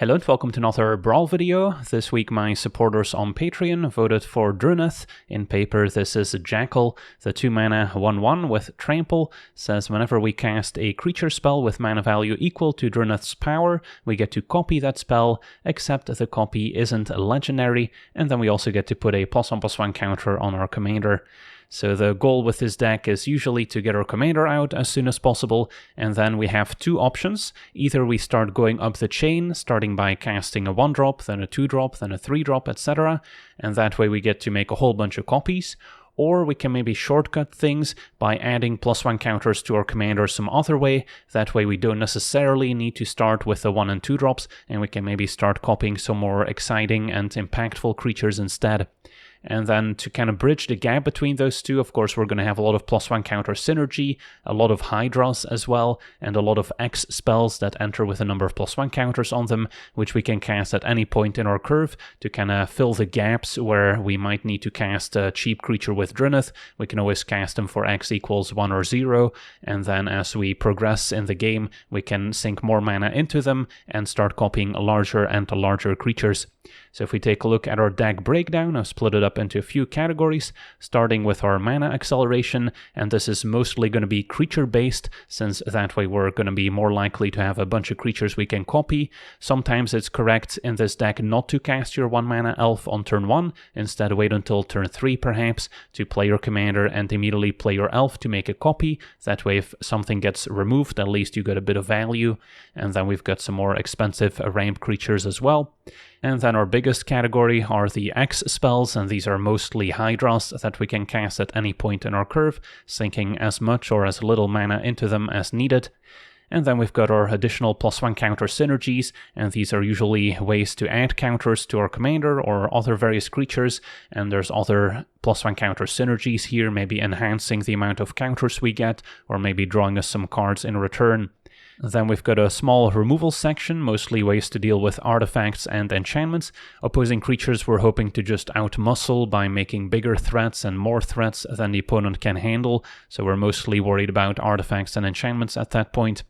Hello and welcome to another Brawl video. This week my supporters on Patreon voted for Druneth. In paper this is Jackal, the 2-mana 1/1 with Trample. Says whenever we cast a creature spell with mana value equal to Druneth's power, we get to copy that spell, except the copy isn't legendary, and then we also get to put a +1/+1 counter on our commander. So the goal with this deck is usually to get our commander out as soon as possible, and then we have two options. Either we start going up the chain, starting by casting a 1-drop, then a 2-drop, then a 3-drop, etc. And that way we get to make a whole bunch of copies. Or we can maybe shortcut things by adding +1 counters to our commander some other way. That way we don't necessarily need to start with the 1 and 2 drops, and we can maybe start copying some more exciting and impactful creatures instead. And then to kind of bridge the gap between those two, of course, we're going to have a lot of +1 counter synergy, a lot of Hydras as well, and a lot of X spells that enter with a number of +1 counters on them, which we can cast at any point in our curve to kind of fill the gaps where we might need to cast a cheap creature with Druneth. We can always cast them for X equals 1 or 0, and then as we progress in the game, we can sink more mana into them and start copying larger and larger creatures. So if we take a look at our deck breakdown, I've split it up into a few categories, starting with our mana acceleration, and this is mostly going to be creature based, since that way we're going to be more likely to have a bunch of creatures we can copy. Sometimes it's correct in this deck not to cast your 1 mana elf on turn 1, instead wait until turn 3 perhaps to play your commander and immediately play your elf to make a copy. That way if something gets removed, at least you get a bit of value. And then we've got some more expensive ramp creatures as well. And then our biggest category are the X spells, and these are mostly Hydras that we can cast at any point in our curve, sinking as much or as little mana into them as needed. And then we've got our additional +1 counter synergies, and these are usually ways to add counters to our commander or other various creatures, and there's other +1 counter synergies here, maybe enhancing the amount of counters we get, or maybe drawing us some cards in return. Then we've got a small removal section, mostly ways to deal with artifacts and enchantments. Opposing creatures we're hoping to just outmuscle by making bigger threats and more threats than the opponent can handle, so we're mostly worried about artifacts and enchantments at that point.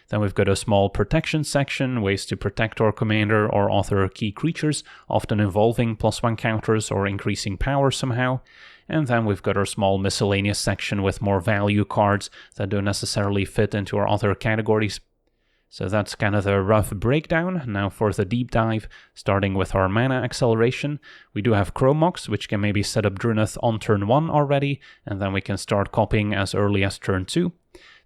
Then we've got a small protection section, ways to protect our commander or other key creatures, often involving +1 counters or increasing power somehow. And then we've got our small miscellaneous section with more value cards that don't necessarily fit into our other categories. So that's kind of the rough breakdown. Now for the deep dive, starting with our mana acceleration, we do have Chromox, which can maybe set up Druneth on turn 1 already, and then we can start copying as early as turn 2.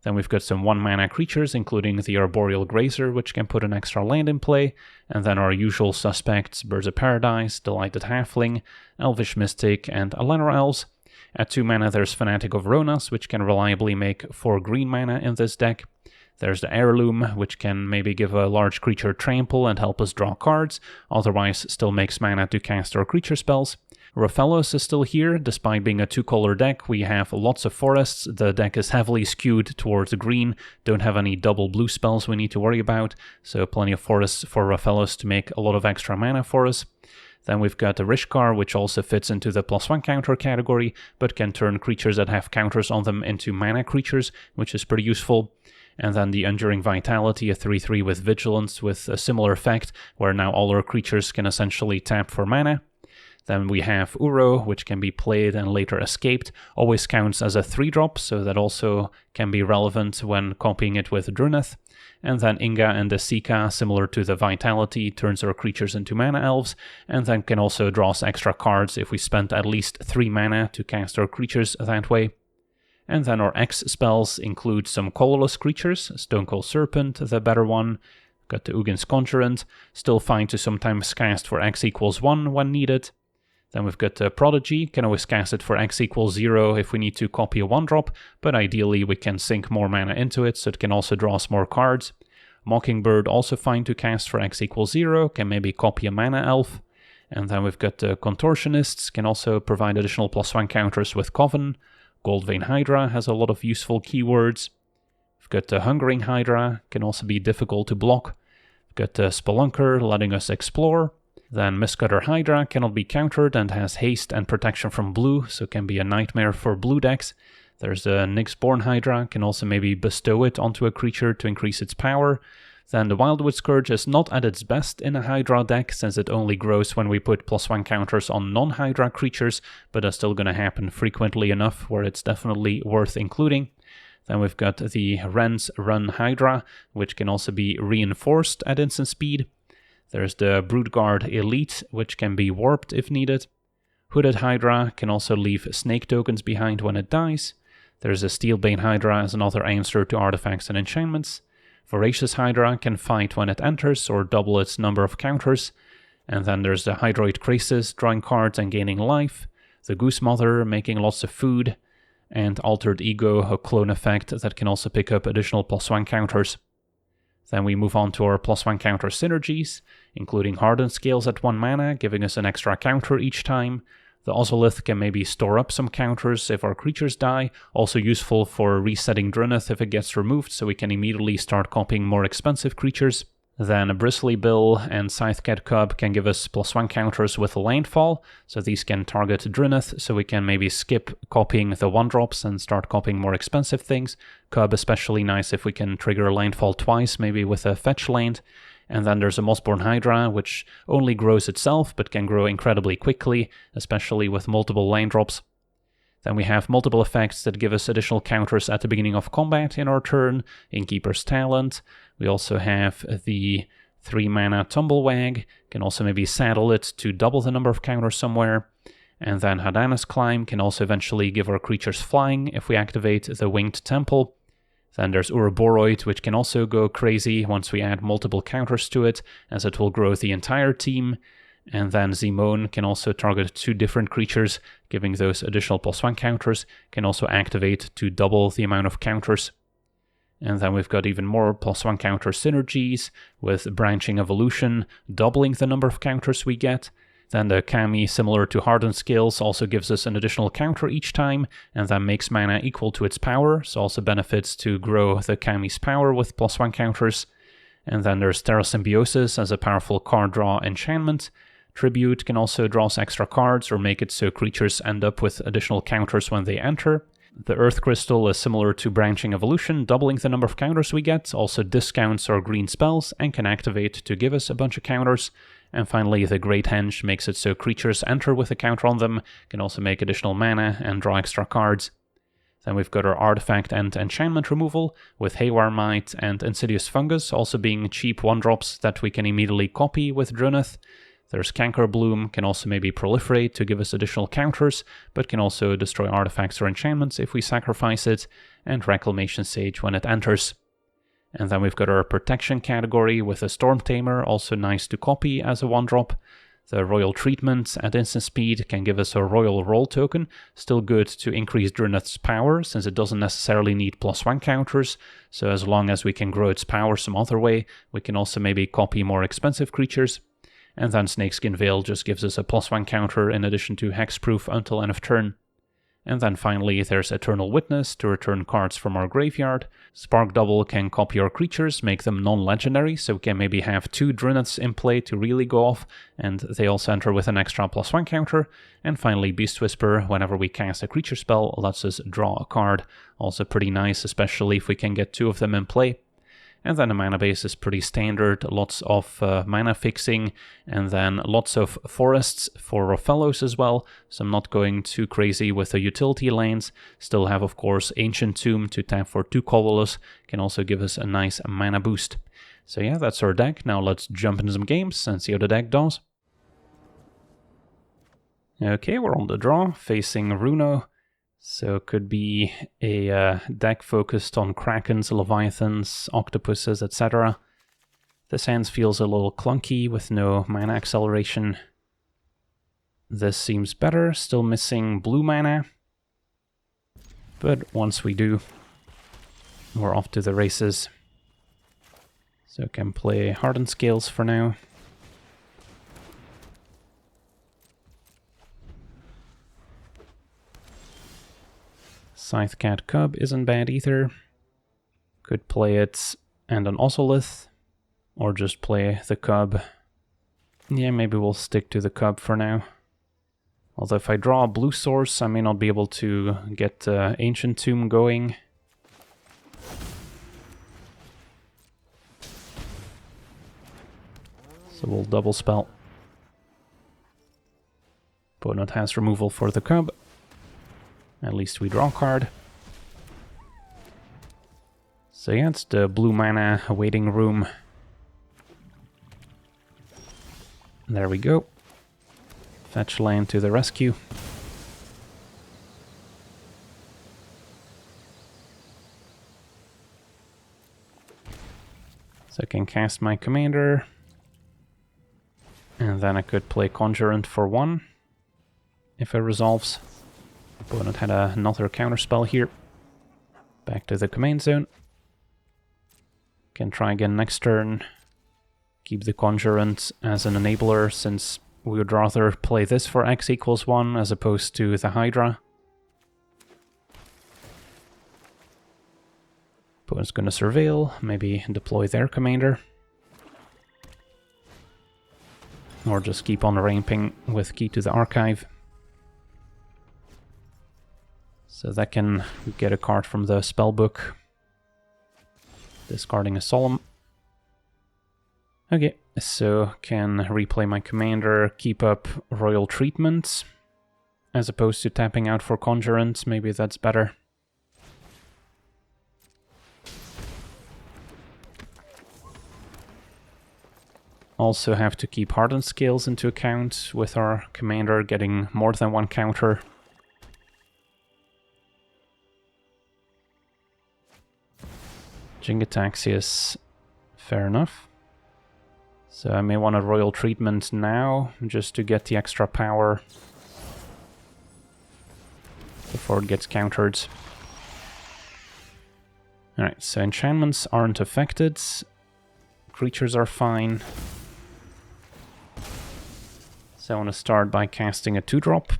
Then we've got some 1-mana creatures, including the Arboreal Grazer, which can put an extra land in play, and then our usual suspects, Birds of Paradise, Delighted Halfling, Elvish Mystic, and Alenor Elves. At 2 mana there's Fanatic of Ronas, which can reliably make 4 green mana in this deck. There's the Heirloom, which can maybe give a large creature trample and help us draw cards, otherwise still makes mana to cast our creature spells. Rofellos is still here. Despite being a 2-color deck, we have lots of forests. The deck is heavily skewed towards green, don't have any double blue spells we need to worry about, so plenty of forests for Rofellos to make a lot of extra mana for us. Then we've got the Rishkar, which also fits into the +1 counter category, but can turn creatures that have counters on them into mana creatures, which is pretty useful. And then the Enduring Vitality, a 3/3 with Vigilance with a similar effect, where now all our creatures can essentially tap for mana. Then we have Uro, which can be played and later escaped, always counts as a 3-drop, so that also can be relevant when copying it with Druneth. And then Inga and the Sika, similar to the Vitality, turns our creatures into mana elves, and then can also draw us extra cards if we spend at least 3 mana to cast our creatures that way. And then our X spells include some colorless creatures, Stonecold Serpent, the better one. Got the Ugin's Conjurant, still fine to sometimes cast for X equals 1 when needed. Then we've got the Prodigy, can always cast it for X equals 0 if we need to copy a 1-drop, but ideally we can sink more mana into it, so it can also draw us more cards. Mockingbird, also fine to cast for X equals 0, can maybe copy a mana elf. And then we've got the Contortionists, can also provide additional +1 counters with Coven. Goldvein Hydra has a lot of useful keywords. We've got the Hungering Hydra, can also be difficult to block. We've got the Spelunker, letting us explore. Then Mistcutter Hydra cannot be countered and has haste and protection from blue, so can be a nightmare for blue decks. There's the Nyxborn Hydra, can also maybe bestow it onto a creature to increase its power. Then the Wildwood Scourge is not at its best in a Hydra deck, since it only grows when we put +1 counters on non-Hydra creatures, but that's still going to happen frequently enough where it's definitely worth including. Then we've got the Ren's Run Hydra, which can also be reinforced at instant speed. There's the Broodguard Elite, which can be warped if needed. Hooded Hydra can also leave snake tokens behind when it dies. There's a Steelbane Hydra as another answer to artifacts and enchantments. Voracious Hydra can fight when it enters or double its number of counters. And then there's the Hydroid Krasis, drawing cards and gaining life. The Goose Mother, making lots of food. And Altered Ego, a clone effect that can also pick up additional +1 counters. Then we move on to our +1 counter synergies, including Hardened Scales at 1 mana, giving us an extra counter each time. The Ozolith can maybe store up some counters if our creatures die, also useful for resetting Druneth if it gets removed, so we can immediately start copying more expensive creatures. Then a Bristly Bill and Scythecat Cub can give us +1 counters with Landfall, so these can target Druneth, so we can maybe skip copying the 1-drops and start copying more expensive things. Cub especially nice if we can trigger Landfall twice, maybe with a fetch land. And then there's a Mossborn Hydra, which only grows itself, but can grow incredibly quickly, especially with multiple land drops. Then we have multiple effects that give us additional counters at the beginning of combat in our turn, Innkeeper's Talent. We also have the 3-mana Tumblewag, can also maybe saddle it to double the number of counters somewhere. And then Hadana's Climb can also eventually give our creatures flying if we activate the Winged Temple. Then there's Uroboroid, which can also go crazy once we add multiple counters to it, as it will grow the entire team. And then Zimone can also target 2 different creatures, giving those additional +1 counters, can also activate to double the amount of counters. And then we've got even more +1 counter synergies, with Branching Evolution, doubling the number of counters we get. Then the Kami, similar to Hardened Scales, also gives us an additional counter each time, and that makes mana equal to its power, so also benefits to grow the Kami's power with +1 counters. And then there's Terra Symbiosis as a powerful card draw enchantment. Tribute can also draw us extra cards or make it so creatures end up with additional counters when they enter. The Earth Crystal is similar to Branching Evolution, doubling the number of counters we get, also discounts our green spells and can activate to give us a bunch of counters. And finally, the Great Henge makes it so creatures enter with a counter on them, can also make additional mana and draw extra cards. Then we've got our artifact and enchantment removal, with Haywire Might and Insidious Fungus also being cheap 1-drops that we can immediately copy with Druneth. There's Canker Bloom, can also maybe proliferate to give us additional counters, but can also destroy artifacts or enchantments if we sacrifice it, and Reclamation Sage when it enters. And then we've got our protection category with a Storm Tamer, also nice to copy as a 1-drop. The Royal Treatment at instant speed can give us a Royal Roll token, still good to increase Druneth's power, since it doesn't necessarily need +1 counters, so as long as we can grow its power some other way, we can also maybe copy more expensive creatures. And then Snakeskin Veil just gives us a +1 counter in addition to Hexproof until end of turn. And then finally there's Eternal Witness to return cards from our graveyard. Spark Double can copy our creatures, make them non-legendary, so we can maybe have 2 Druneths in play to really go off, and they also enter with an extra +1 counter. And finally Beast Whisper, whenever we cast a creature spell, lets us draw a card. Also pretty nice, especially if we can get 2 of them in play. And then the mana base is pretty standard, lots of mana fixing, and then lots of forests for Rofellos as well, so I'm not going too crazy with the utility lands. Still have, of course, Ancient Tomb to tap for 2 colorless, can also give us a nice mana boost. So yeah, that's our deck. Now let's jump into some games and see how the deck does. Okay, we're on the draw, facing Runo. So it could be a deck focused on Krakens, Leviathans, Octopuses, etc. This hand feels a little clunky with no mana acceleration. This seems better, still missing blue mana. But once we do, we're off to the races. So I can play Hardened Scales for now. Scythecat Cub isn't bad either. Could play it and an Ozolith, or just play the Cub. Yeah, maybe we'll stick to the Cub for now. Although if I draw a blue source, I may not be able to get Ancient Tomb going. So we'll double spell. Opponent has removal for the cub. At least we draw a card. So yeah, it's the blue mana waiting room. There we go. Fetch land to the rescue. So I can cast my commander. And then I could play Conjurant for 1. If it resolves. Opponent had another counterspell here. Back to the command zone. Can try again next turn. Keep the Conjurant as an enabler, since we would rather play this for X equals 1 as opposed to the Hydra. Opponent's gonna surveil, maybe deploy their commander. Or just keep on ramping with Key to the Archive. So that can get a card from the spellbook. Discarding a Solemn. Okay, so can replay my commander, keep up Royal Treatment, as opposed to tapping out for Conjurant. Maybe that's better. Also have to keep Hardened Scales into account with our commander getting more than 1 counter. Jingataxius, fair enough. So I may want a Royal Treatment now, just to get the extra power before it gets countered. Alright, so enchantments aren't affected. Creatures are fine. So I want to start by casting a 2-drop.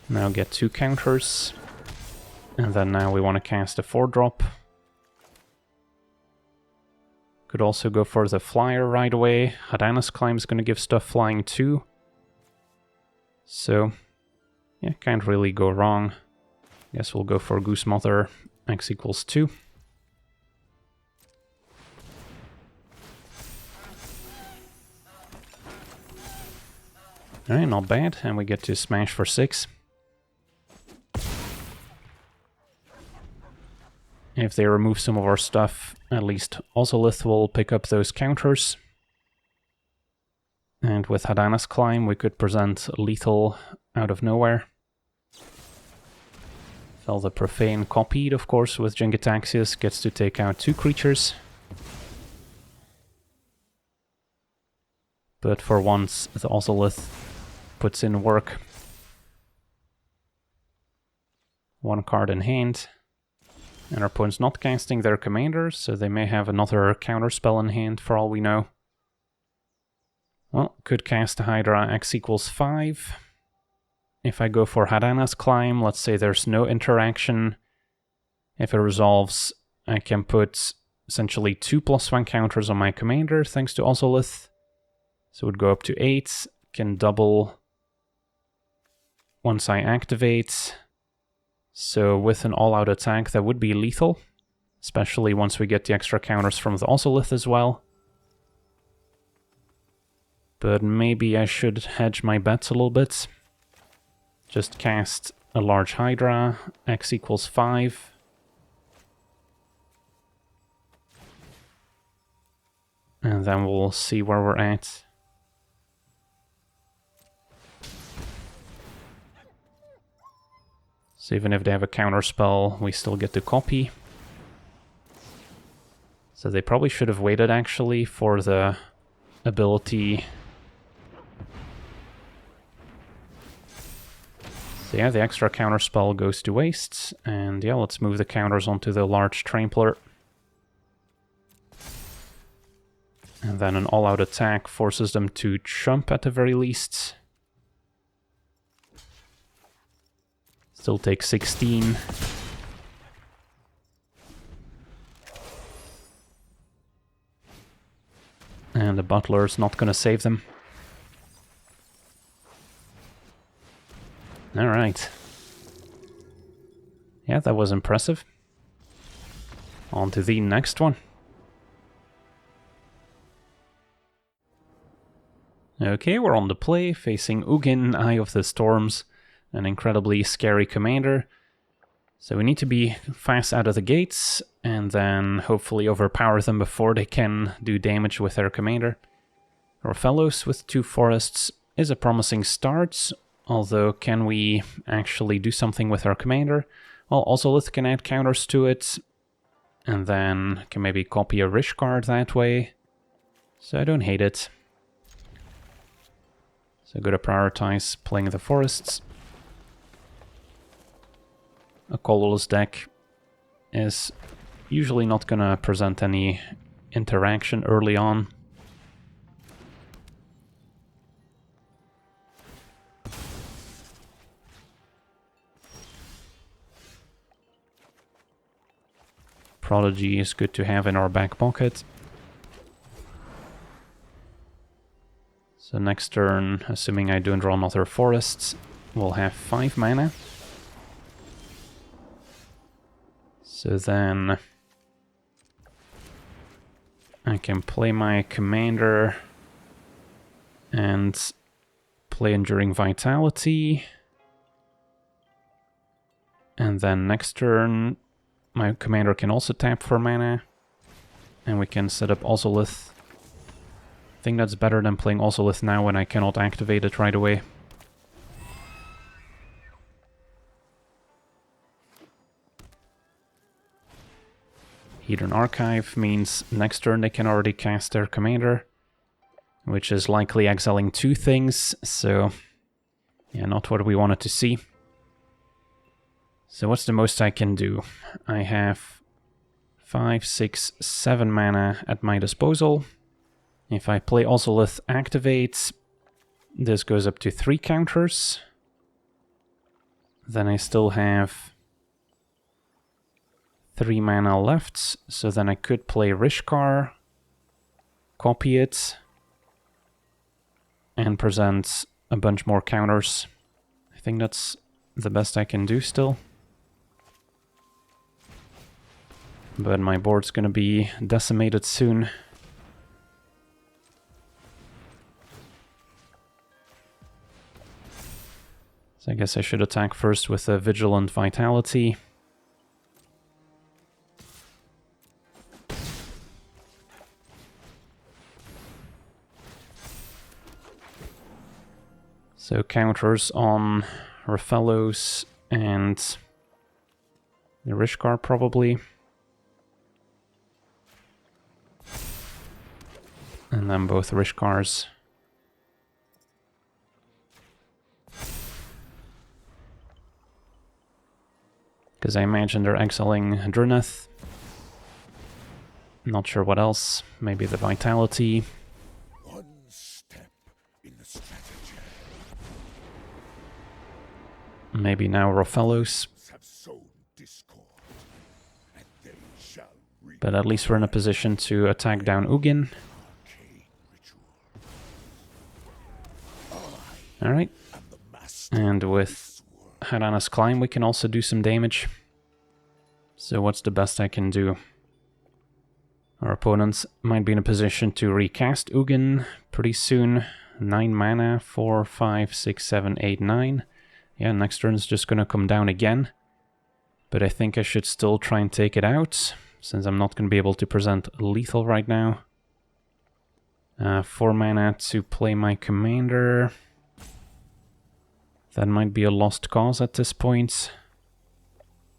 Now get 2 counters. And then now we want to cast a 4-drop. Could also go for the flyer right away. Hadana's Climb is going to give stuff flying too. So, yeah, can't really go wrong. Guess we'll go for Goose Mother, X equals 2. Alright, not bad. And we get to smash for 6. If they remove some of our stuff, at least Ozolith will pick up those counters. And with Hadana's Climb, we could present lethal out of nowhere. Fel the Profane copied, of course, with Jingataxius, gets to take out 2 creatures. But for once, the Ozolith puts in work. 1 card in hand. And our opponent's not casting their commanders, so they may have another counterspell in hand for all we know. Well, could cast a Hydra X equals 5. If I go for Hadana's Climb, let's say there's no interaction. If it resolves, I can put essentially 2+1 counters on my commander, thanks to Ozolith. So it would go up to 8, can double once I activate. So with an all-out attack, that would be lethal, especially once we get the extra counters from the Ozolith as well. But maybe I should hedge my bets a little bit. Just cast a large Hydra, X equals 5. And then we'll see where we're at. So even if they have a counterspell, we still get to copy. So they probably should have waited, actually, for the ability. So yeah, the extra counterspell goes to waste. And yeah, let's move the counters onto the large Trampler. And then an all-out attack forces them to chump at the very least. Still take 16. And the Butler's not going to save them. Alright. Yeah, that was impressive. On to the next one. Okay, we're on the play, facing Ugin, Eye of the Storms, an incredibly scary commander. So we need to be fast out of the gates, and then hopefully overpower them before they can do damage with their commander. Our fellows with 2 forests is a promising start, although can we actually do something with our commander? Well, Ozolith can add counters to it, and then can maybe copy a Rish card that way. So I don't hate it. So gotta prioritize playing the forests. A colorless deck is usually not gonna present any interaction early on. Prodigy is good to have in our back pocket. So next turn, assuming I don't draw another forests, we'll have 5 mana. So then I can play my commander and play Enduring Vitality. And then next turn my commander can also tap for mana. And we can set up Ozolith. I think that's better than playing Ozolith now when I cannot activate it right away. Hidden Archive means next turn they can already cast their commander, which is likely exiling 2 things, so yeah, not what we wanted to see. So what's the most I can do? I have 5, 6, 7 mana at my disposal. If I play Ozolith activate, this goes up to 3 counters. Then I still have 3 mana left, so then I could play Rishkar, copy it, and present a bunch more counters. I think that's the best I can do still. But my board's gonna be decimated soon. So I guess I should attack first with a Vigilant Vitality. So counters on Rafellos and the Rishkar probably. And then both Rishkars. Because I imagine they're exiling Druneth. Not sure what else. Maybe the Vitality. One step in the strategy. Maybe now Rafellos. Have sown discord, and they shall reap. But at least we're in a position to attack down Ugin. Alright. And with Harana's Climb we can also do some damage. So what's the best I can do? Our opponents might be in a position to recast Ugin pretty soon. 9 mana, 4, 5, 6, 7, 8, 9. Yeah, next turn's just gonna come down again. But I think I should still try and take it out, since I'm not gonna be able to present lethal right now. 4 mana to play my commander. That might be a lost cause at this point.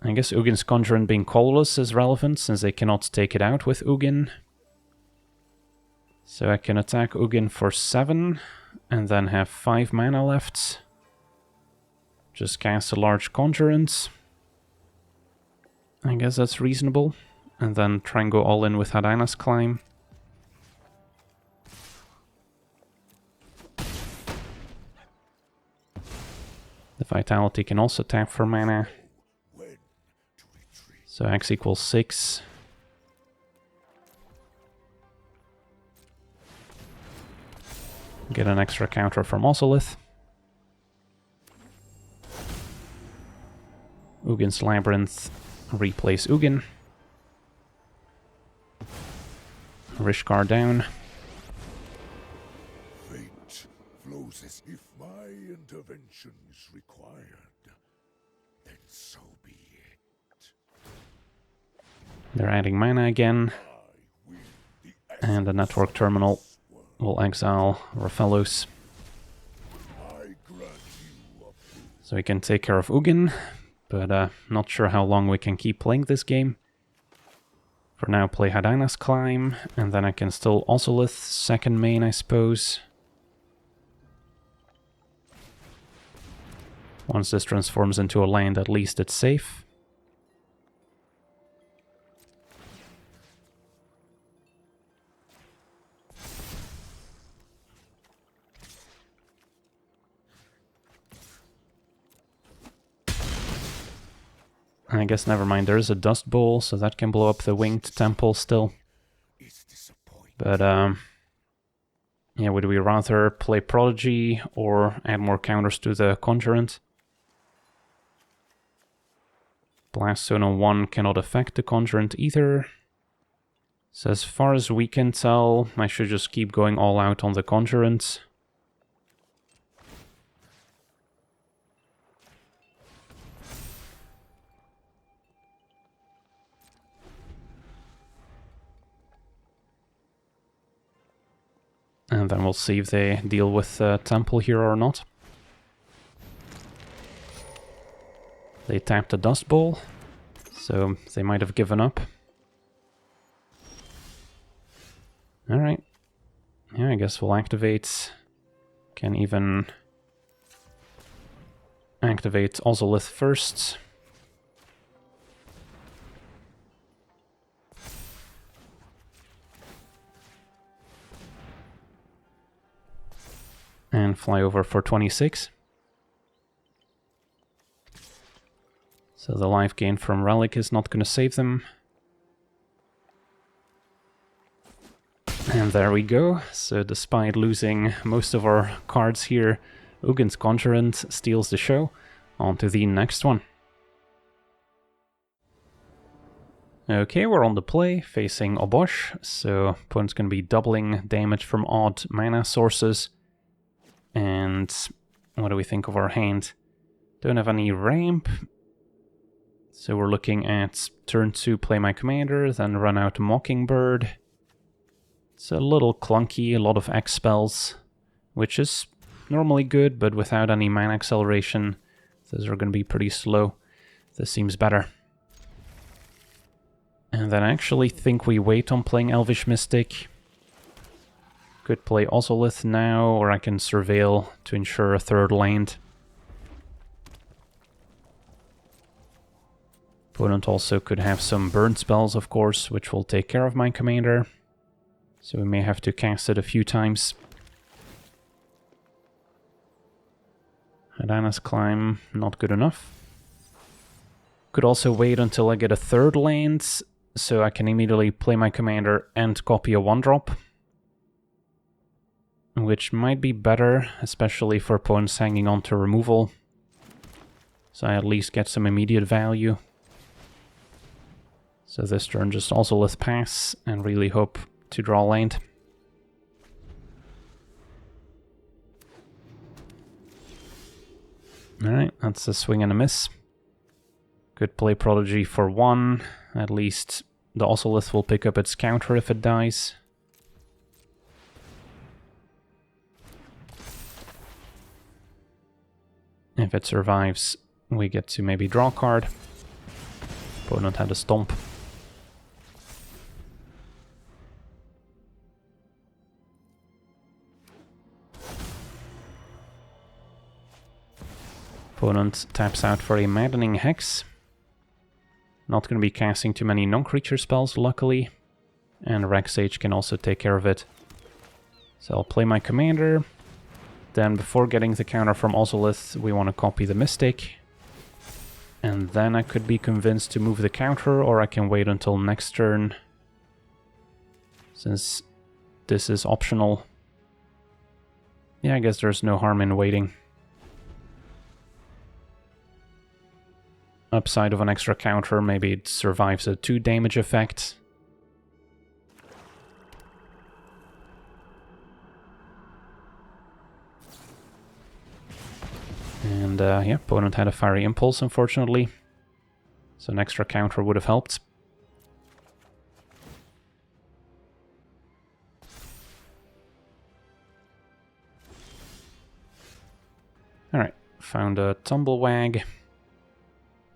I guess Ugin's Conjurant being colorless is relevant, since they cannot take it out with Ugin. So I can attack Ugin for 7, and then have 5 mana left. Just cast a large Conjurant. I guess that's reasonable. And then try and go all in with Harana's Climb. The Vitality can also tap for mana. So X equals 6. Get an extra counter from Ozolith. Ugin's Labyrinth, replace Ugin. Rishkar down. Fate flows as if my intervention is required. Then so be it. They're adding mana again. I will the And the network terminal will exile Raphalos. I grant you a So we can take care of Ugin, but not sure how long we can keep playing this game. For now, play Hydana's Climb, and then I can still Ozolith second main, I suppose. Once this transforms into a land, at least it's safe. I guess never mind, there is a Dust Bowl, so that can blow up the Winged Temple still. But, yeah, would we rather play Prodigy or add more counters to the Conjurant? Blast Zone on 1 cannot affect the Conjurant either. So as far as we can tell, I should just keep going all out on the Conjurant. And then we'll see if they deal with Temple here or not. They tapped the Dust Bowl, so they might have given up. Alright. Yeah, I guess we'll activate. Can even activate Ozolith first. And fly over for 26. So the life gain from Relic is not going to save them. And there we go. So despite losing most of our cards here, Ugin's Conjurant steals the show. On to the next one. Okay, we're on the play, facing Obosh. So opponent's going to be doubling damage from odd mana sources. And what do we think of our hand? Don't have any ramp. So we're looking at turn 2, play my commander, then run out Mockingbird. It's a little clunky, a lot of X spells, which is normally good, but without any mana acceleration, those are going to be pretty slow. This seems better. And then I actually think we wait on playing Elvish Mystic. Could play Ozolith now, or I can Surveil to ensure a third land. Opponent also could have some burn spells, of course, which will take care of my commander. So we may have to cast it a few times. Hydana's Climb, not good enough. Could also wait until I get a third land, so I can immediately play my commander and copy a 1-drop. Which might be better, especially for opponents hanging on to removal. So I at least get some immediate value. So this turn just Ozolith pass and really hope to draw land. Alright, that's a swing and a miss. Could play Prodigy for 1. At least the Ozolith will pick up its counter if it dies. If it survives, we get to maybe draw a card. Opponent had a Stomp. Opponent taps out for a Maddening Hex. Not going to be casting too many non-creature spells, luckily. And Rexage can also take care of it. So I'll play my commander. Then before getting the counter from Ozolith, we want to copy the Mystic. And then I could be convinced to move the counter, or I can wait until next turn. Since this is optional. Yeah, I guess there's no harm in waiting. upside of an extra counter. Maybe it survives a 2 damage effect. And yeah, opponent had a Fiery Impulse, unfortunately. So an extra counter would have helped. Alright, found a Tumblewag.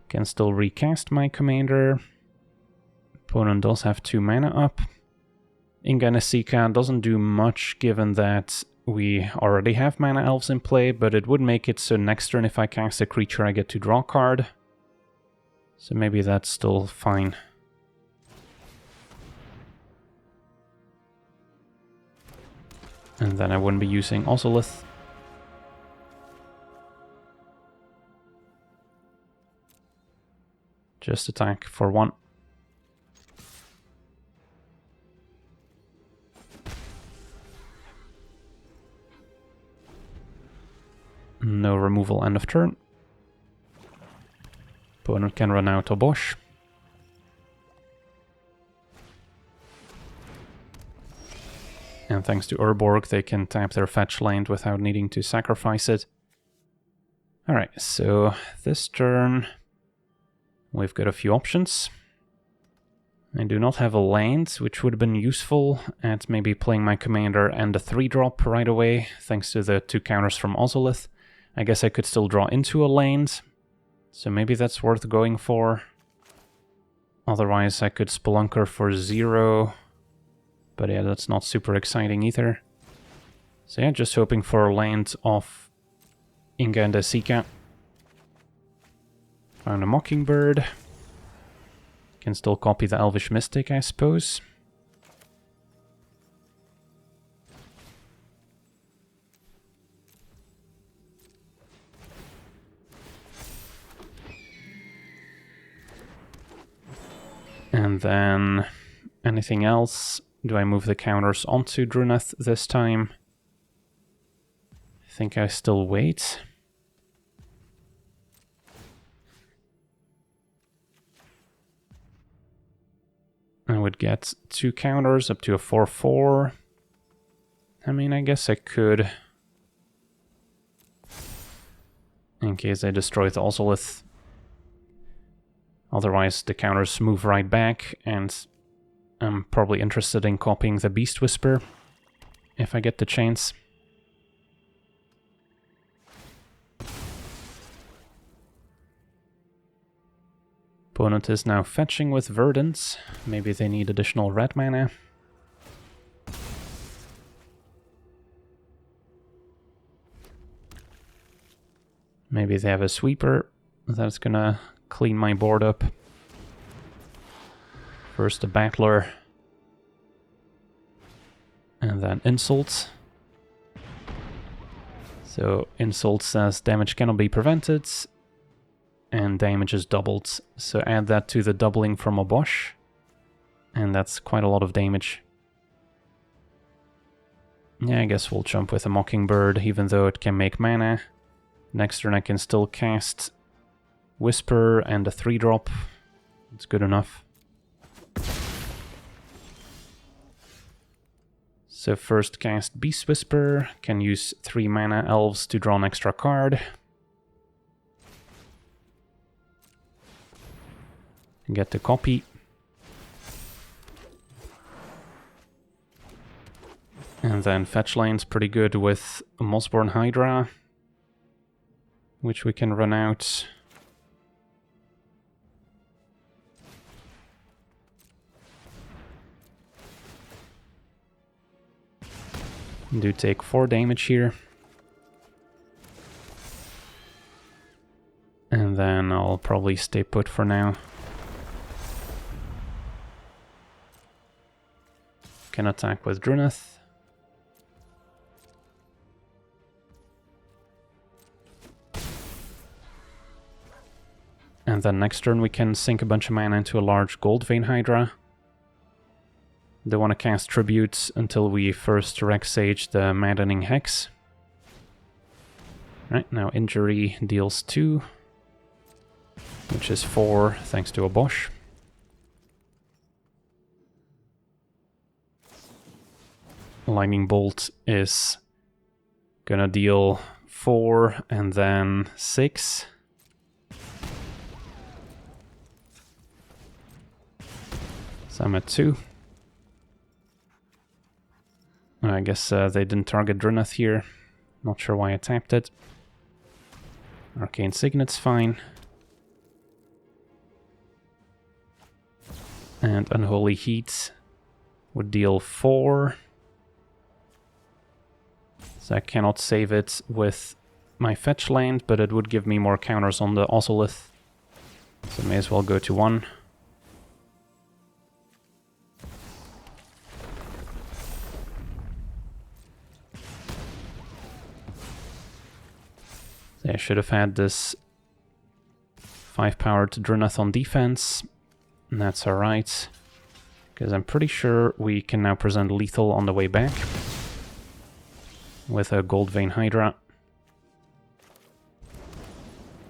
Can still recast my commander. Opponent does have 2 mana up. Inganesika doesn't do much given that we already have Mana Elves in play, but it would make it so next turn if I cast a creature I get to draw a card. So maybe that's still fine. And then I wouldn't be using Ozolith. Just attack for 1. No removal end of turn. Opponent can run out Obosh. And thanks to Urborg, they can tap their fetch land without needing to sacrifice it. Alright, so this turn we've got a few options. I do not have a land, which would have been useful at maybe playing my commander and a 3-drop right away, thanks to the 2 counters from Ozolith. I guess I could still draw into a land, so maybe that's worth going for. Otherwise I could Spelunker for 0, but yeah, that's not super exciting either. So yeah, just hoping for a land off Inganesika. Found a Mockingbird. Can still copy the Elvish Mystic, I suppose. And then anything else? Do I move the counters onto Druneth this time? I think I still wait. I would get 2 counters up to a 4/4. I mean, I guess I could. In case I destroy the Ozolith. Otherwise, the counters move right back, and I'm probably interested in copying the Beast Whisper if I get the chance. Opponent is now fetching with Verdant. Maybe they need additional red mana. Maybe they have a Sweeper that's gonna clean my board up. First a Battler. And then Insult. So Insult says damage cannot be prevented. And damage is doubled. So add that to the doubling from Obosh. And that's quite a lot of damage. Yeah, I guess we'll jump with a Mockingbird, even though it can make mana. Next turn I can still cast Whisper and a 3-drop. It's good enough. So first cast Beast Whisper. Can use 3 mana elves to draw an extra card. Get the copy. And then fetch lane's pretty good with a Mossborn Hydra, which we can run out. Do take 4 damage here. And then I'll probably stay put for now. Can attack with Druneth. And then next turn we can sink a bunch of mana into a large Gold Vein Hydra. Don't want to cast Tribute until we first Rex Sage the Maddening Hex. Right, now Injury deals 2. which is 4 thanks to Obosh. Lightning Bolt is gonna deal 4 and then 6. So I'm at 2. I guess they didn't target Druneth here. Not sure why I tapped it. Arcane Signet's fine. And Unholy Heat would deal 4. So I cannot save it with my fetch land, but it would give me more counters on the Ozolith. So I may as well go to 1. I should have had this 5-powered Druneth on defense, and that's alright, because I'm pretty sure we can now present lethal on the way back with a Gold Vein Hydra.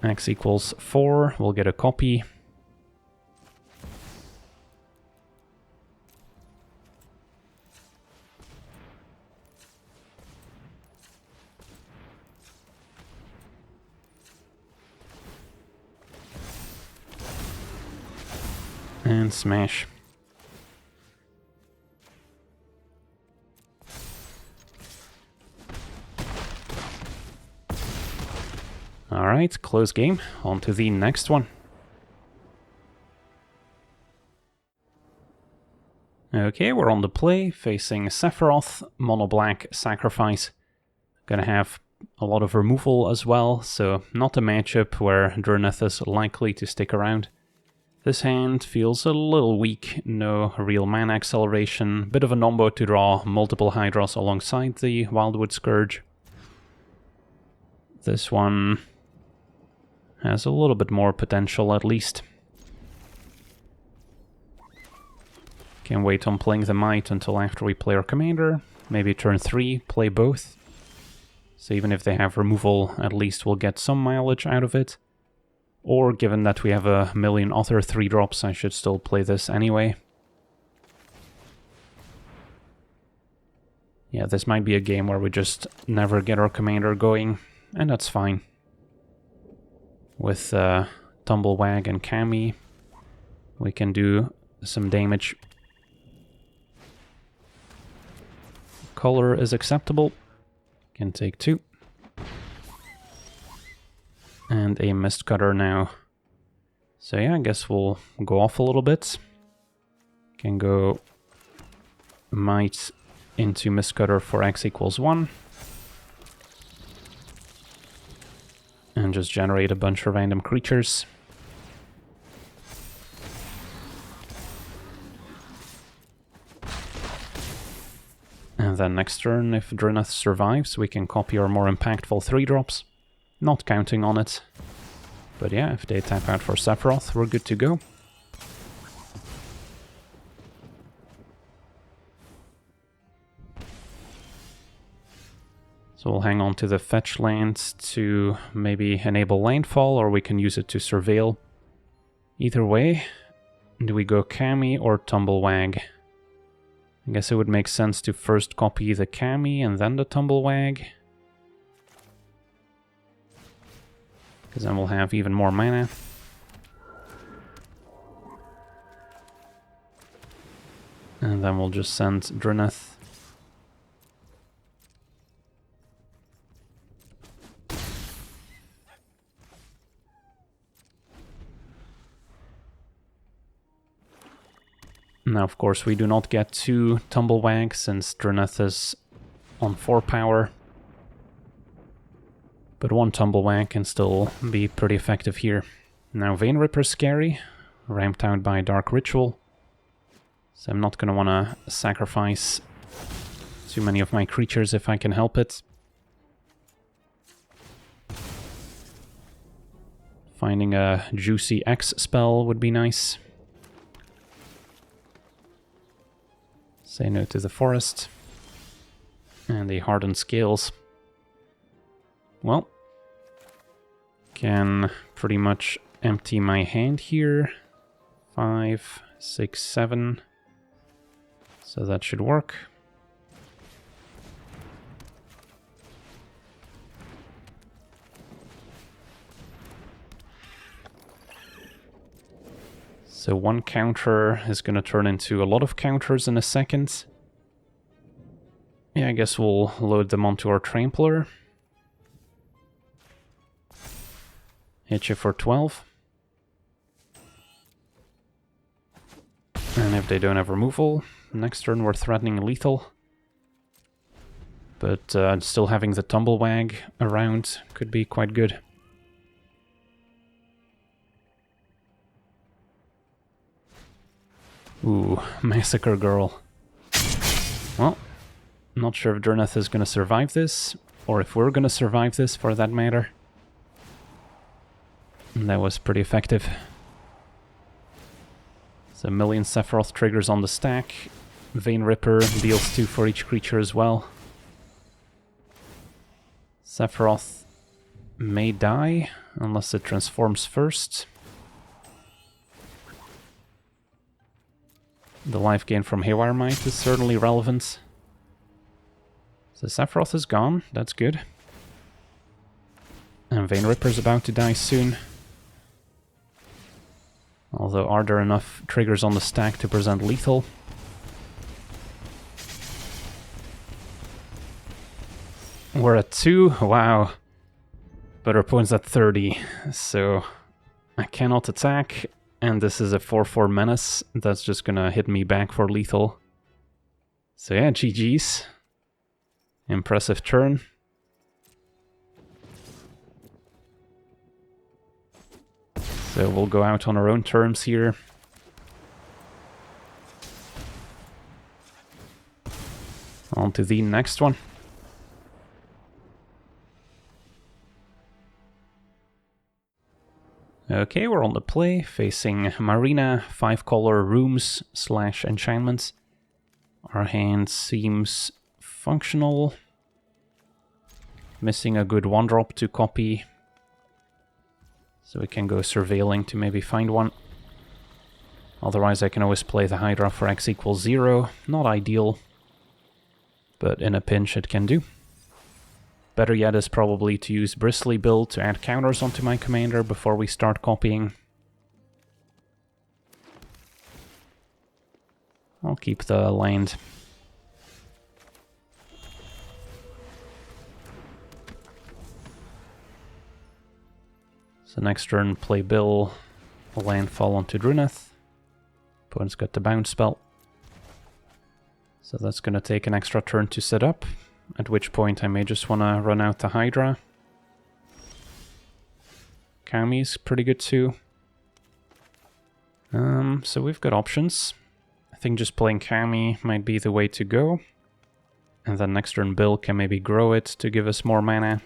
X equals 4, we'll get a copy. And smash. Alright, close game. On to the next one. Okay, we're on the play, facing Sephiroth, mono black sacrifice. Gonna have a lot of removal as well, so not a matchup where Druneth is likely to stick around. This hand feels a little weak, no real mana acceleration, bit of a nombo to draw multiple Hydras alongside the Wildwood Scourge. This one has a little bit more potential at least. Can wait on playing the Might until after we play our commander, maybe turn 3, play both. So even if they have removal, at least we'll get some mileage out of it. Or, given that we have a million other 3-drops, I should still play this anyway. Yeah, this might be a game where we just never get our commander going, and that's fine. With Tumblewag and Kami, we can do some damage. Color is acceptable. Can take 2. And a Mist Cutter now. So yeah, I guess we'll go off a little bit. Can go Might into Mist Cutter for X equals 1. And just generate a bunch of random creatures. And then next turn, if Druneth survives, we can copy our more impactful 3-drops. Not counting on it. But yeah, if they tap out for Sephiroth, we're good to go. So we'll hang on to the fetch land to maybe enable landfall, or we can use it to surveil. Either way, do we go Kami or Tumblewag? I guess it would make sense to first copy the Kami and then the Tumblewag. Because then we'll have even more mana. And then we'll just send Druneth. Now, of course, we do not get 2 Tumblewags since Druneth is on 4 power. But 1 Tumblewag can still be pretty effective here. Now, Vein Ripper's scary, ramped out by Dark Ritual. So I'm not going to want to sacrifice too many of my creatures if I can help it. Finding a juicy X spell would be nice. Say no to the Forest. And the Hardened Scales. Well, can pretty much empty my hand here. 5, 6, 7. So that should work. So one counter is going to turn into a lot of counters in a second. Yeah, I guess we'll load them onto our Trampler. Hit you for 12. And if they don't have removal, next turn we're threatening lethal. But still having the Tumblewag around could be quite good. Ooh, Massacre Girl. Well, not sure if Druneth is going to survive this, or if we're going to survive this for that matter. And that was pretty effective. So a million Sephiroth triggers on the stack. Vein Ripper deals 2 for each creature as well. Sephiroth may die, unless it transforms first. The life gain from Haywire Might is certainly relevant. So Sephiroth is gone, that's good. And Vein Ripper's about to die soon. Although, are there enough triggers on the stack to present lethal? We're at 2, wow. But our opponent's at 30, so I cannot attack. And this is a 4-4 menace that's just gonna hit me back for lethal. So yeah, GG's. Impressive turn. So we'll go out on our own terms here. On to the next one. Okay, we're on the play, facing Marina, 5-color rooms / enchantments. Our hand seems functional. Missing a good 1-drop to copy. So we can go surveilling to maybe find one. Otherwise I can always play the Hydra for X = 0. Not ideal, but in a pinch it can do. Better yet is probably to use Bristly build to add counters onto my commander before we start copying. I'll keep the land. So next turn, play Bill, landfall onto Druneth. Opponent's got the bounce spell. So that's going to take an extra turn to set up, at which point I may just want to run out the Hydra. Kami's pretty good too. So we've got options. I think just playing Kami might be the way to go. And then next turn Bill can maybe grow it to give us more mana.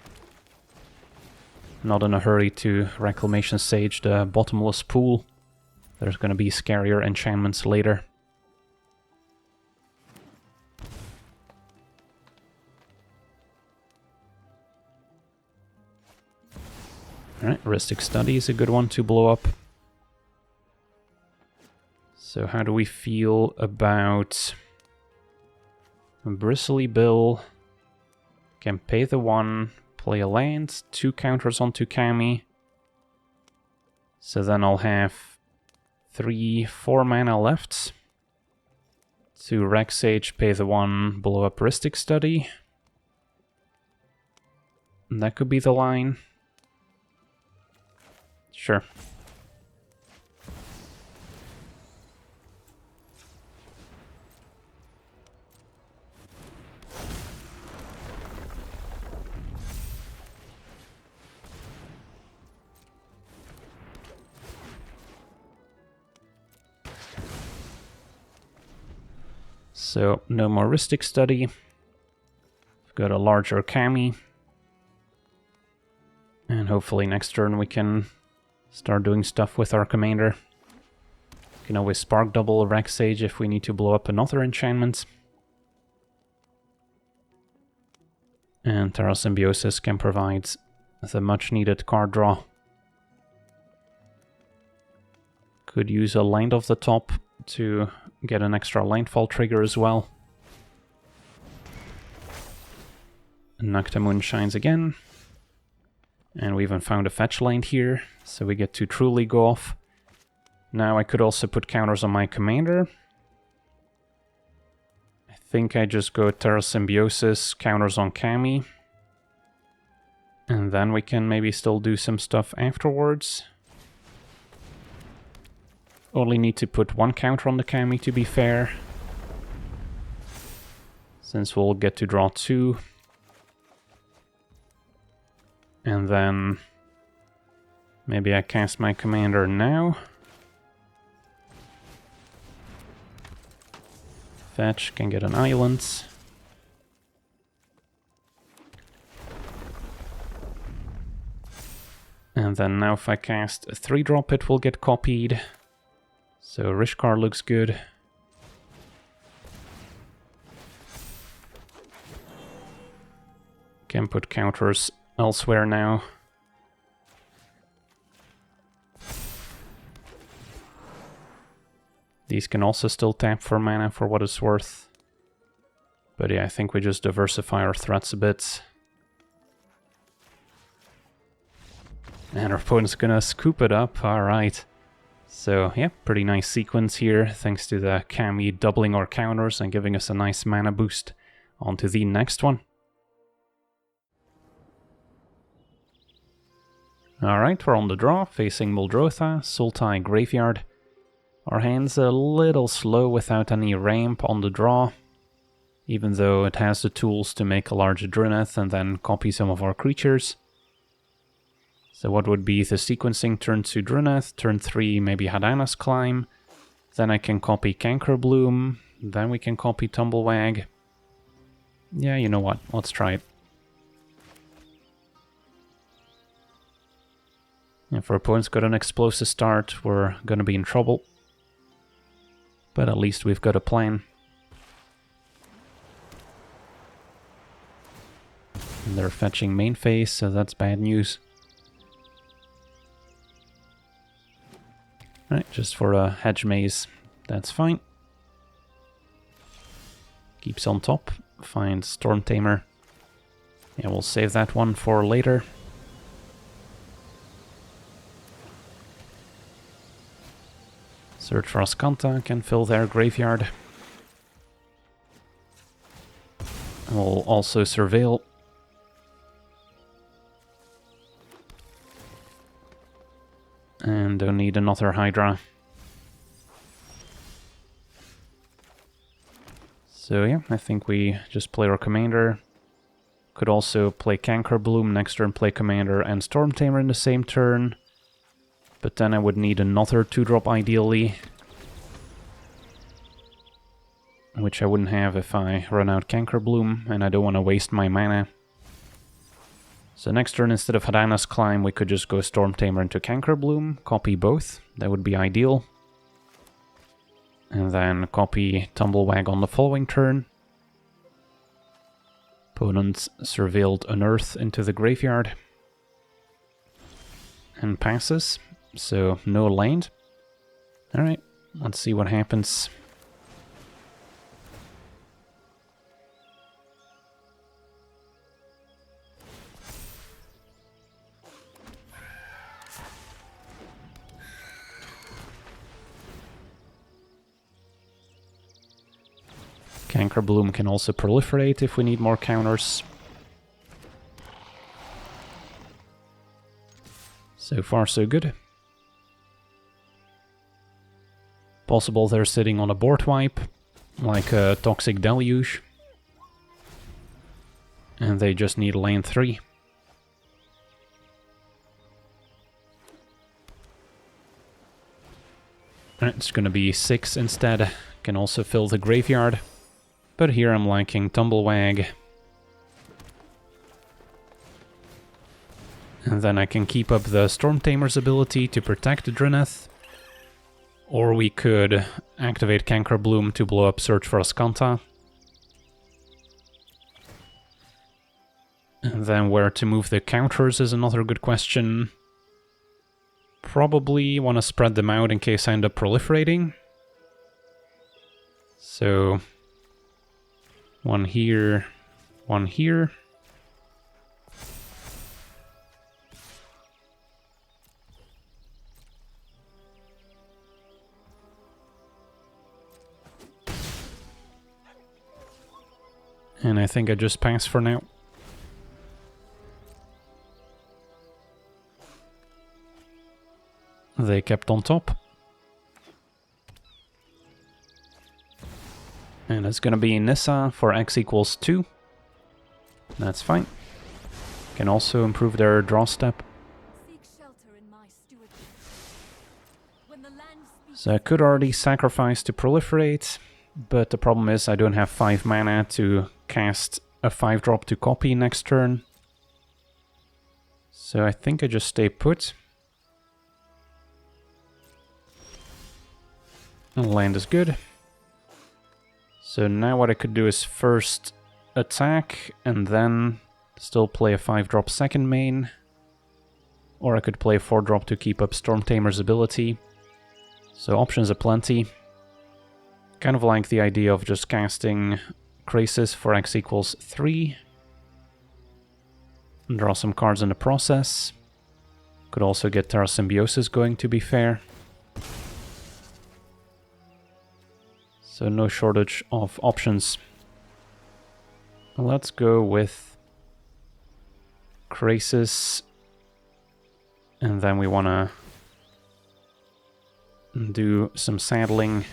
Not in a hurry to Reclamation Sage the bottomless pool. There's going to be scarier enchantments later. Alright, Ristic Study is a good one to blow up. So how do we feel about Bristly Bill? Can pay the 1, play a land, 2 counters onto Kami. So then I'll have 3, 4 mana left. To Rec Sage, pay the 1, blow up Ristic Study. And that could be the line. Sure. So, no more Ristic Study. We've got a larger Kami. And hopefully next turn we can start doing stuff with our commander. We can always Spark Double Rec Sage if we need to blow up another enchantment. And Terra Symbiosis can provide the much needed card draw. Could use a land off the top to get an extra landfall trigger as well. Noctamoon shines again. And we even found a fetch land here, so we get to truly go off. Now I could also put counters on my commander. I think I just go Terra Symbiosis, counters on Kami. And then we can maybe still do some stuff afterwards. Only need to put one counter on the Kami to be fair. Since we'll get to draw 2. And then maybe I cast my commander now. Fetch, can get an island. And then now if I cast a 3-drop it will get copied. So Rishkar looks good. Can put counters elsewhere now. These can also still tap for mana for what it's worth. But yeah, I think we just diversify our threats a bit. And our opponent's gonna scoop it up, alright. So yeah, pretty nice sequence here, thanks to the Kami doubling our counters and giving us a nice mana boost. On to the next one. Alright, we're on the draw, facing Muldrotha, Sultai Graveyard. Our hand's a little slow without any ramp on the draw, even though it has the tools to make a large Druneth and then copy some of our creatures. So what would be the sequencing? Turn 2 Druneth, turn 3 maybe Hadana's Climb, then I can copy Cankerbloom, then we can copy Tumblewag. Yeah, you know what, let's try it. If our opponent's got an explosive start, we're gonna be in trouble. But at least we've got a plan. And they're fetching main phase, so that's bad news. Alright, just for a hedge maze, that's fine. Keeps on top, finds Storm Tamer. Yeah, we'll save that one for later. Search for Ascanta, can fill their graveyard. We'll also surveil. And don't need another Hydra. So yeah, I think we just play our commander. Could also play Cankerbloom next turn, play commander and Storm Tamer in the same turn. But then I would need another 2-drop ideally. Which I wouldn't have if I run out Cankerbloom, and I don't want to waste my mana. So next turn, instead of Hadana's Climb, we could just go Storm Tamer into Cankerbloom, copy both, that would be ideal. And then copy Tumblewag on the following turn. Opponent surveilled Unearth into the graveyard. And passes, so no land. Alright, let's see what happens. Cankerbloom can also proliferate if we need more counters. So far so good. Possible they're sitting on a board wipe, like a Toxic Deluge. And they just need lane 3. It's gonna be 6 instead. Can also fill the graveyard. But here I'm liking Tumblewag. And then I can keep up the Storm Tamer's ability to protect the Druneth. Or we could activate Cankerbloom to blow up Search for Ascanta. And then where to move the counters is another good question. probably want to spread them out in case I end up proliferating. So, one here, one here. And I think I just pass for now. They kept on top. And it's gonna be Nissa for x equals 2. That's fine. Can also improve their draw step. So I could already sacrifice to proliferate, but the problem is I don't have 5 mana to cast a 5-drop to copy next turn. So I think I just stay put. Land is good. So now what I could do is first attack and then still play a 5-drop second main. Or I could play a 4-drop to keep up Stormtamer's ability. So options are plenty. Kind of like the idea of just casting Krasis for x equals 3. And draw some cards in the process. Could also get Terra Symbiosis going, to be fair. So no shortage of options. Let's go with Krasis. And then we want to do some saddling.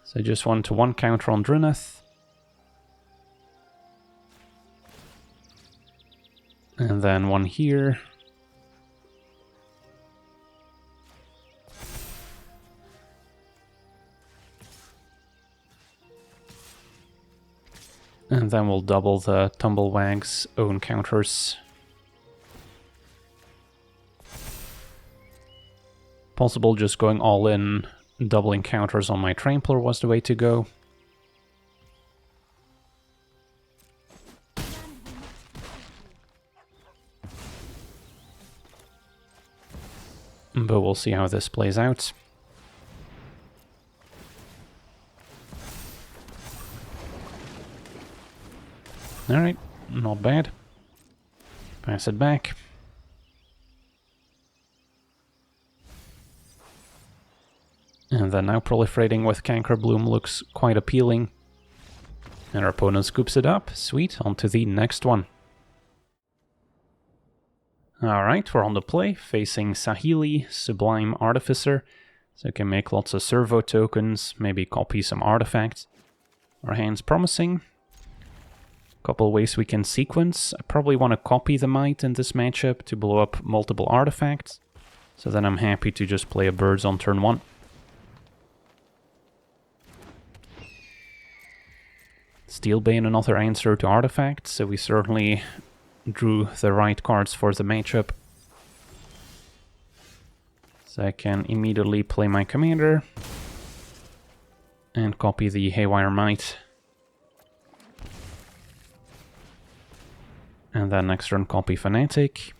So I just want to 1 counter on Druneth. And then 1 here. And then we'll double the Tumblewag's own counters. Possible just going all in, doubling counters on my Trampler was the way to go. But we'll see how this plays out. Alright, not bad. Pass it back. And then now proliferating with Canker Bloom looks quite appealing. And our opponent scoops it up. Sweet, on to the next one. Alright, we're on the play, facing Saheeli, Sublime Artificer. So we can make lots of servo tokens, maybe copy some artifacts. Our hand's promising. Couple ways we can sequence. I probably want to copy the Might in this matchup to blow up multiple artifacts. So then I'm happy to just play a Birds on turn 1. Steelbane, another answer to artifacts, so we certainly drew the right cards for the matchup. So I can immediately play my commander and copy the Haywire Might. And then next turn copy Fanatic.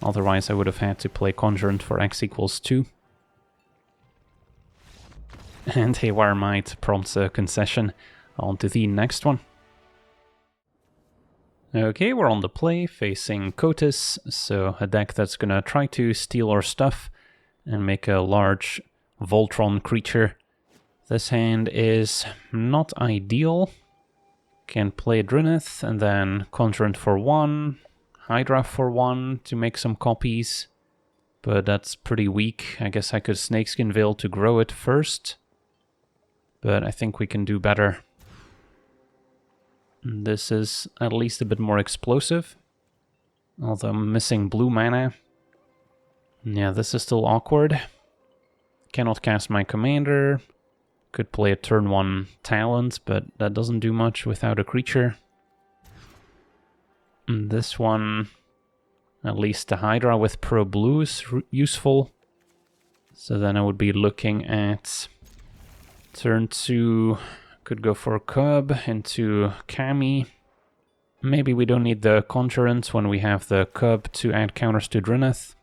Otherwise I would have had to play Conjurant for x equals 2. And Haywire Might prompts a concession. On to the next one. Okay, we're on the play, facing Kotis, so a deck that's gonna try to steal our stuff and make a large Voltron creature. This hand is not ideal. Can play Druneth and then Conjurant for 1, Hydra for 1 to make some copies, but that's pretty weak. I guess I could Snakeskin Veil to grow it first, but I think we can do better. This is at least a bit more explosive, although I'm missing blue mana. Yeah, this is still awkward. Cannot cast my commander. Could play a turn 1 Talent, but that doesn't do much without a creature. And this one, at least the Hydra with Pro Blue is useful. So then I would be looking at Turn 2, could go for Cub into Kami. Maybe we don't need the Conjurant when we have the Cub to add counters to Druneth.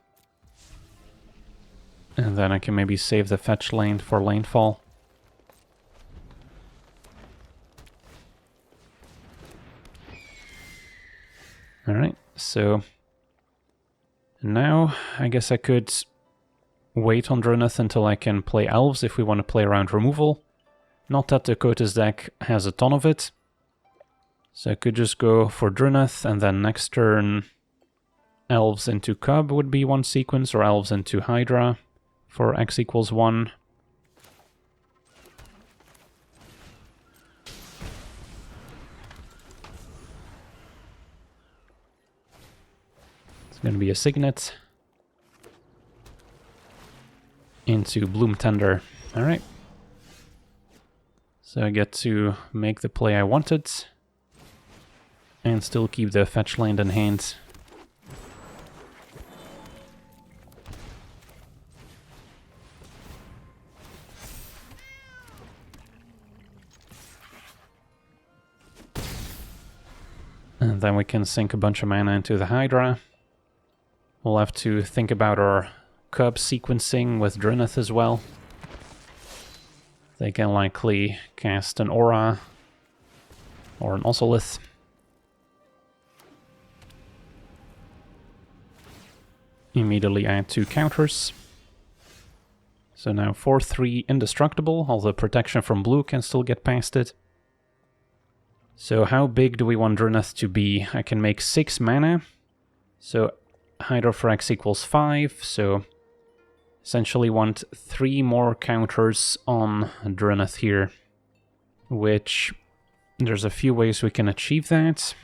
And then I can maybe save the fetch lane for lanefall. Alright, so now I guess I could wait on Druneth until I can play Elves if we want to play around removal. Not that the Kotis deck has a ton of it. So I could just go for Druneth, and then next turn Elves into Cub would be one sequence, or Elves into Hydra for X equals 1. It's going to be a Signet into Bloom Tender. Alright. So I get to make the play I wanted, and still keep the fetch land in hand. And then we can sink a bunch of mana into the Hydra. We'll have to think about our Cub sequencing with Druneth as well. They can likely cast an Aura or an Osolith. Immediately add 2 counters. So now 4/3 indestructible, although protection from blue can still get past it. So how big do we want Druneth to be? I can make 6 mana. So Hydra for X equals 5, so essentially want 3 more counters on Druneth here, which there's a few ways we can achieve that,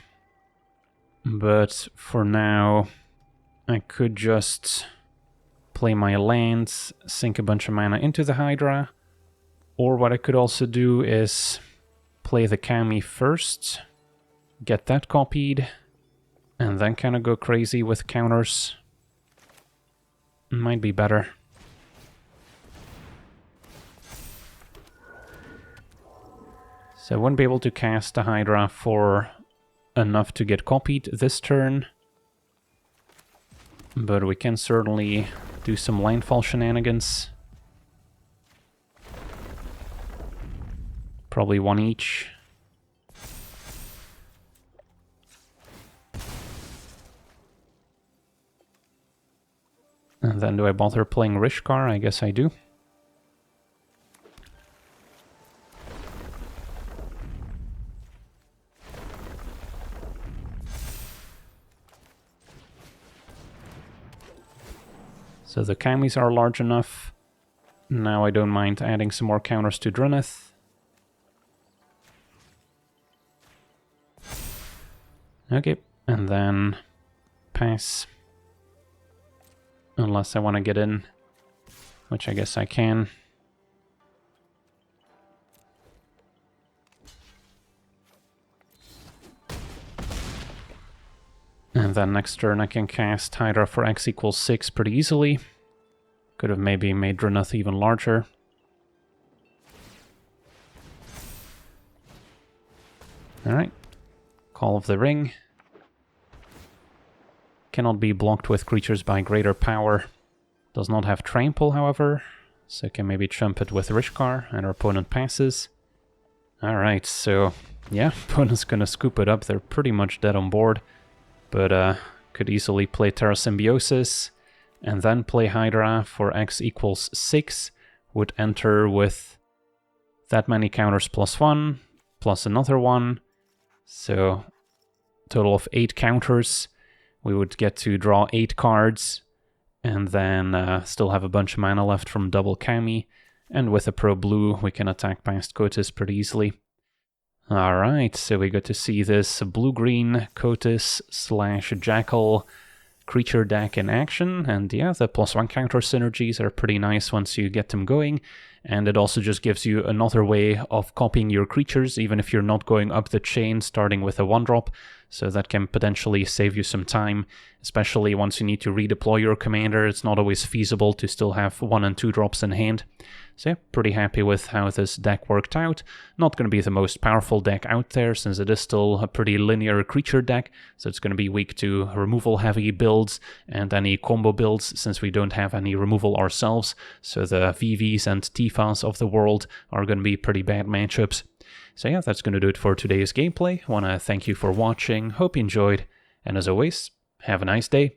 but for now I could just play my lands, sink a bunch of mana into the Hydra, or what I could also do is play the Kami first, get that copied, and then kind of go crazy with counters. Might be better. So I wouldn't be able to cast the Hydra for enough to get copied this turn, but we can certainly do some landfall shenanigans. Probably 1 each. And then do I bother playing Rishkar? I guess I do. So the Kamis are large enough. Now I don't mind adding some more counters to Druneth. Okay, and then pass. Unless I want to get in, which I guess I can. And then next turn I can cast Hydra for X equals 6 pretty easily. Could have maybe made Druneth even larger. Alright. Call of the Ring. Cannot be blocked with creatures by greater power. Does not have Trample, however, so can maybe chump it with Rishkar, and our opponent passes. Alright, so yeah, opponent's gonna scoop it up. They're pretty much dead on board, but could easily play Terra Symbiosis, and then play Hydra for X equals 6, would enter with that many counters +1, plus another one, so total of 8 counters. We would get to draw 8 cards, and then still have a bunch of mana left from double Kami, and with a pro blue we can attack past Kotis pretty easily. Alright, so we get to see this blue-green Kotis / Jackal creature deck in action, and yeah, the +1 counter synergies are pretty nice once you get them going, and it also just gives you another way of copying your creatures, even if you're not going up the chain starting with a 1-drop, so that can potentially save you some time, especially once you need to redeploy your commander. It's not always feasible to still have 1 and 2 drops in hand, So yeah, pretty happy with how this deck worked out. Not going to be the most powerful deck out there, since it is still a pretty linear creature deck, so it's going to be weak to removal-heavy builds and any combo builds, since we don't have any removal ourselves, so the VVs and Tifas of the world are going to be pretty bad matchups. So yeah, that's going to do it for today's gameplay. I want to thank you for watching, hope you enjoyed, and as always, have a nice day.